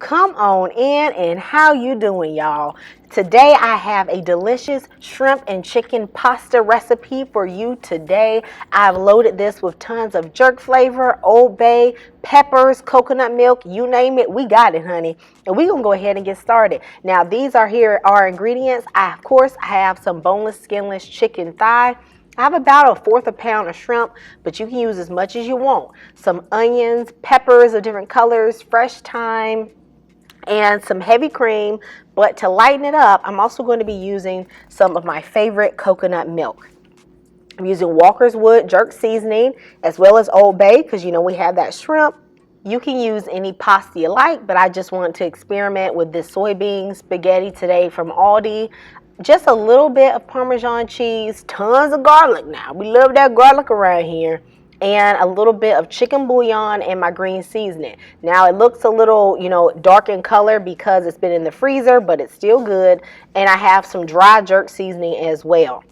Come on in, and how you doing, y'all? Today I have a delicious shrimp and chicken pasta recipe for you today. I've loaded this with tons of jerk flavor, Old Bay, peppers, coconut milk, you name it, we got it, honey. And we're gonna go ahead and get started. Now these are here our ingredients. Of course I have some boneless, skinless chicken thigh. I have about 1/4 pound of shrimp, but you can use as much as you want. Some onions, peppers of different colors, fresh thyme, and some heavy cream. But to lighten it up, I'm also going to be using some of my favorite coconut milk. I'm using Walker's Wood jerk seasoning as well as Old Bay because you know we have that shrimp. You can use any pasta you like, but I just wanted to experiment with this soybean spaghetti today from Aldi. Just a little bit of Parmesan cheese, tons of garlic now. We love that garlic around here. And a little bit of chicken bouillon and my green seasoning. Now it looks a little, dark in color because it's been in the freezer, but it's still good. And I have some dry jerk seasoning as well.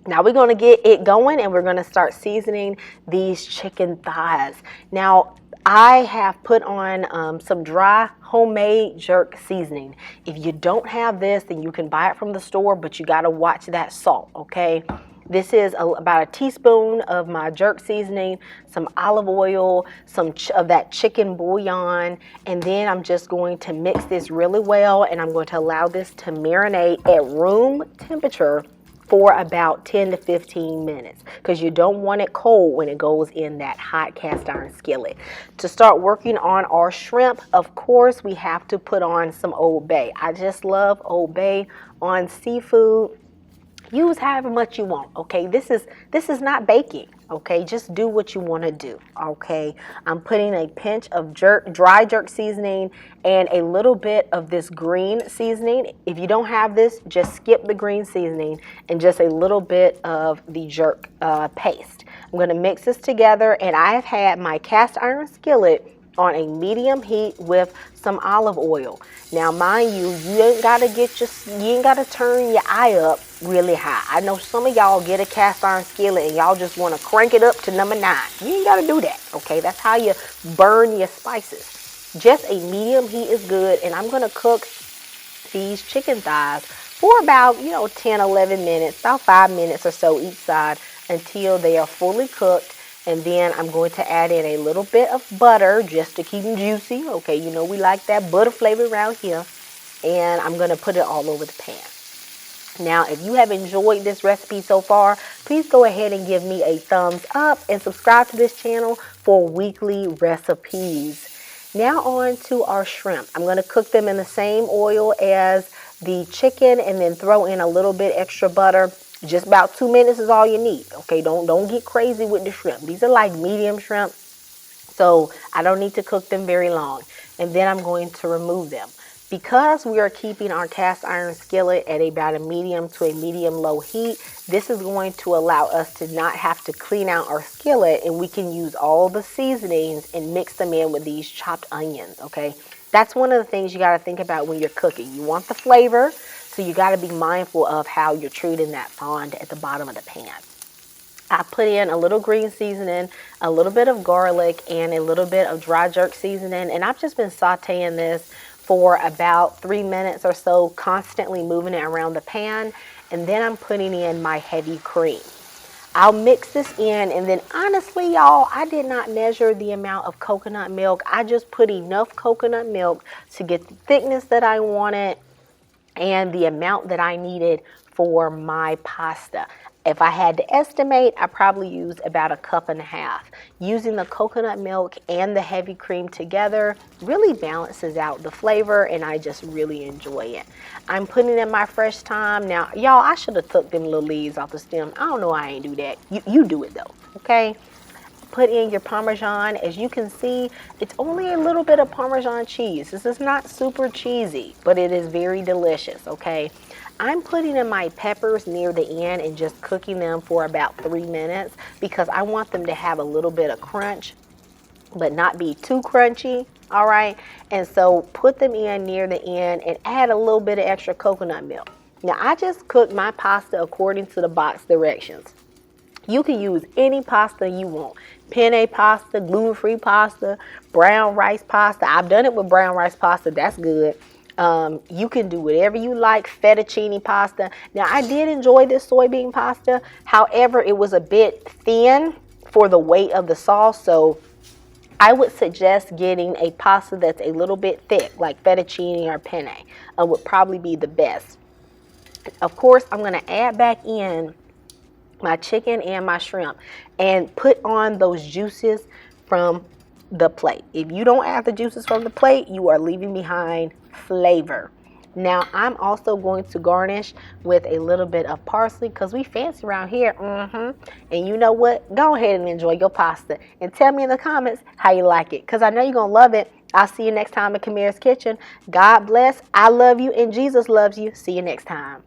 Now we're going to get it going and we're going to start seasoning these chicken thighs. Now I have put on some dry homemade jerk seasoning. If you don't have this, then you can buy it from the store, but you got to watch that salt, okay? This is about a teaspoon of my jerk seasoning, some olive oil, some of that chicken bouillon, and then I'm just going to mix this really well, and I'm going to allow this to marinate at room temperature for about 10 to 15 minutes because you don't want it cold when it goes in that hot cast iron skillet. To start working on our shrimp, of course, we have to put on some Old Bay. I just love Old Bay on seafood. Use however much you want, okay? This is not baking, okay? Just do what you want to do, okay? I'm putting a pinch of dry jerk seasoning and a little bit of this green seasoning. If you don't have this, just skip the green seasoning and just a little bit of the jerk paste. I'm going to mix this together, and I've had my cast iron skillet on a medium heat with some olive oil. Now mind you, you ain't gotta turn your eye up really high. I know some of y'all get a cast iron skillet and y'all just want to crank it up to number 9. You ain't gotta do that, okay? That's how you burn your spices. Just a medium heat is good, and I'm gonna cook these chicken thighs for about 10 11 minutes, about 5 minutes or so each side until they are fully cooked. And then I'm going to add in a little bit of butter just to keep them juicy. Okay, we like that butter flavor around here. And I'm going to put it all over the pan. Now, if you have enjoyed this recipe so far, please go ahead and give me a thumbs up and subscribe to this channel for weekly recipes. Now on to our shrimp. I'm going to cook them in the same oil as the chicken and then throw in a little bit extra butter. Just about 2 minutes is all you need. Okay, don't get crazy with the shrimp. These are like medium shrimp, so I don't need to cook them very long. And then I'm going to remove them. Because we are keeping our cast iron skillet at about a medium to a medium low heat, this is going to allow us to not have to clean out our skillet, and we can use all the seasonings and mix them in with these chopped onions, okay? That's one of the things you got to think about when you're cooking. You want the flavor, so you got to be mindful of how you're treating that fond at the bottom of the pan. I put in a little green seasoning, a little bit of garlic, and a little bit of dry jerk seasoning, and I've just been sauteing this for about 3 minutes or so, constantly moving it around the pan, and then I'm putting in my heavy cream. I'll mix this in, and then honestly, y'all, I did not measure the amount of coconut milk. I just put enough coconut milk to get the thickness that I wanted and the amount that I needed for my pasta. If I had to estimate, I probably used about 1.5 cups. Using the coconut milk and the heavy cream together really balances out the flavor, and I just really enjoy it. I'm putting in my fresh thyme. Now, y'all, I should have took them little leaves off the stem. I don't know why I ain't do that. You do it though, okay? Put in your Parmesan. As you can see, it's only a little bit of Parmesan cheese. This is not super cheesy, but it is very delicious, okay? I'm putting in my peppers near the end and just cooking them for about 3 minutes because I want them to have a little bit of crunch, but not be too crunchy, all right? And so put them in near the end and add a little bit of extra coconut milk. Now, I just cooked my pasta according to the box directions. You can use any pasta you want. Penne pasta, gluten-free pasta, brown rice pasta. I've done it with brown rice pasta. That's good. You can do whatever you like. Fettuccine pasta. Now, I did enjoy this soybean pasta. However, it was a bit thin for the weight of the sauce. So I would suggest getting a pasta that's a little bit thick, like fettuccine or penne. Would probably be the best. Of course, I'm going to add back in my chicken and my shrimp and put on those juices from the plate. If you don't add the juices from the plate, you are leaving behind flavor. Now, I'm also going to garnish with a little bit of parsley because we fancy around here. And you know what? Go ahead and enjoy your pasta and tell me in the comments how you like it, because I know you're going to love it. I'll see you next time at Camira's Kitchen. God bless. I love you and Jesus loves you. See you next time.